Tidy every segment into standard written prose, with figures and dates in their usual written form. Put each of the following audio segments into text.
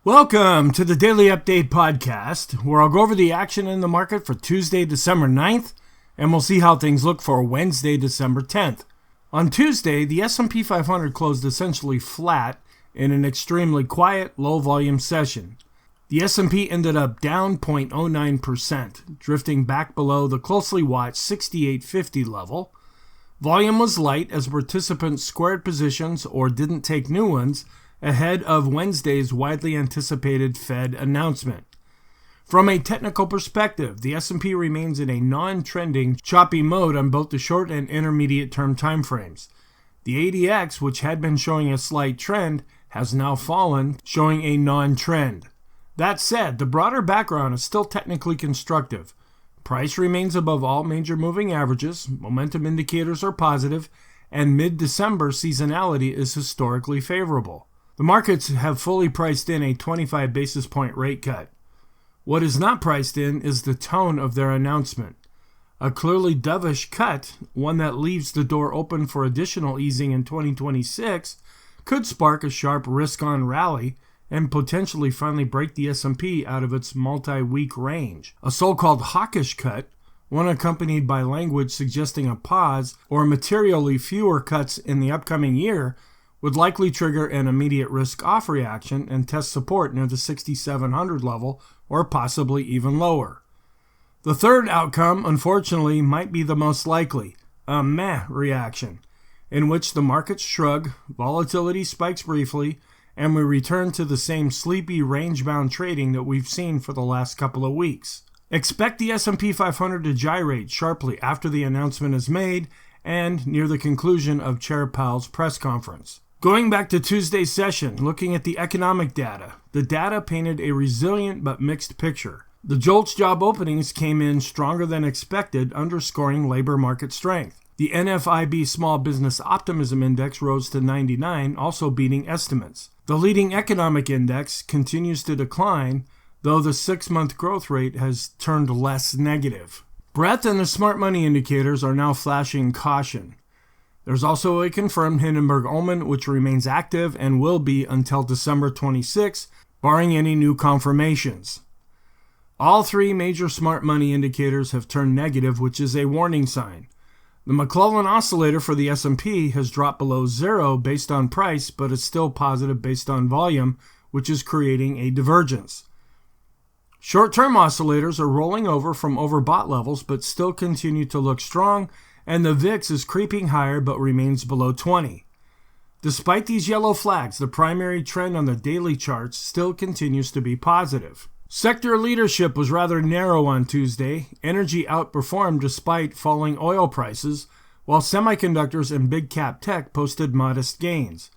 Welcome to the Daily Update Podcast, where I'll go over the action in the market for Tuesday, December 9th, and we'll see how things look for Wednesday, December 10th. On Tuesday, the S&P 500 closed essentially flat in an extremely quiet, low-volume session. The S&P ended up down 0.09%, drifting back below the closely watched 6850 level. Volume was light as participants squared positions or didn't take new ones ahead of Wednesday's widely anticipated Fed announcement. From a technical perspective, the S&P remains in a non-trending, choppy mode on both the short and intermediate term timeframes. The ADX, which had been showing a slight trend, has now fallen, showing a non-trend. That said, the broader background is still technically constructive. Price remains above all major moving averages, momentum indicators are positive, and mid-December seasonality is historically favorable. The markets have fully priced in a 25 basis point rate cut. What is not priced in is the tone of their announcement. A clearly dovish cut, one that leaves the door open for additional easing in 2026, could spark a sharp risk-on rally and potentially finally break the S&P out of its multi-week range. A so-called hawkish cut, one accompanied by language suggesting a pause or materially fewer cuts in the upcoming year, would likely trigger an immediate risk-off reaction and test support near the 6,700 level or possibly even lower. The third outcome, unfortunately, might be the most likely, a meh reaction, in which the markets shrug, volatility spikes briefly, and we return to the same sleepy range-bound trading that we've seen for the last couple of weeks. Expect the S&P 500 to gyrate sharply after the announcement is made and near the conclusion of Chair Powell's press conference. Going back to Tuesday's session, looking at the economic data, the data painted a resilient but mixed picture. The JOLTS job openings came in stronger than expected, underscoring labor market strength. The NFIB Small Business Optimism Index rose to 99, also beating estimates. The leading economic index continues to decline, though the 6-month growth rate has turned less negative. Breadth and the smart money indicators are now flashing caution. There's also a confirmed Hindenburg-Ullman, which remains active and will be until December 26, barring any new confirmations. All three major smart money indicators have turned negative, which is a warning sign. The McClellan oscillator for the S&P has dropped below zero based on price, but is still positive based on volume, which is creating a divergence. Short-term oscillators are rolling over from overbought levels, but still continue to look strong, and the VIX is creeping higher but remains below 20. Despite these yellow flags, the primary trend on the daily charts still continues to be positive. Sector leadership was rather narrow on Tuesday. Energy outperformed despite falling oil prices, while semiconductors and big cap tech posted modest gains.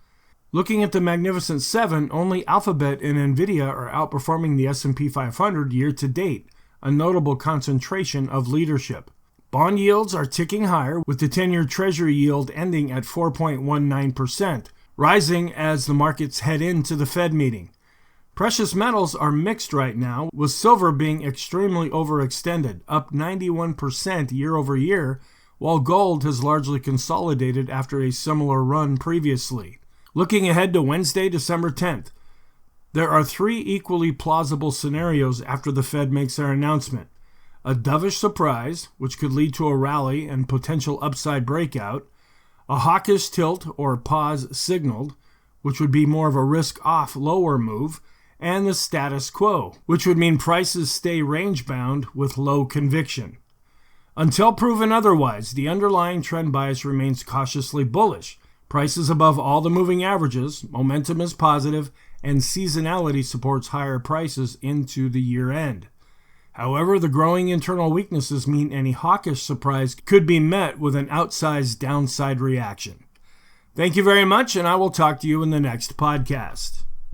Looking at the Magnificent Seven, only Alphabet and Nvidia are outperforming the S&P 500 year to date, a notable concentration of leadership. Bond yields are ticking higher, with the 10-year Treasury yield ending at 4.19%, rising as the markets head into the Fed meeting. Precious metals are mixed right now, with silver being extremely overextended, up 91% year over year, while gold has largely consolidated after a similar run previously. Looking ahead to Wednesday, December 10th, there are three equally plausible scenarios after the Fed makes their announcement. A dovish surprise, which could lead to a rally and potential upside breakout, a hawkish tilt or pause signaled, which would be more of a risk-off lower move, and the status quo, which would mean prices stay range-bound with low conviction. Until proven otherwise, the underlying trend bias remains cautiously bullish. Prices above all the moving averages, momentum is positive, and seasonality supports higher prices into the year-end. However, the growing internal weaknesses mean any hawkish surprise could be met with an outsized downside reaction. Thank you very much, and I will talk to you in the next podcast.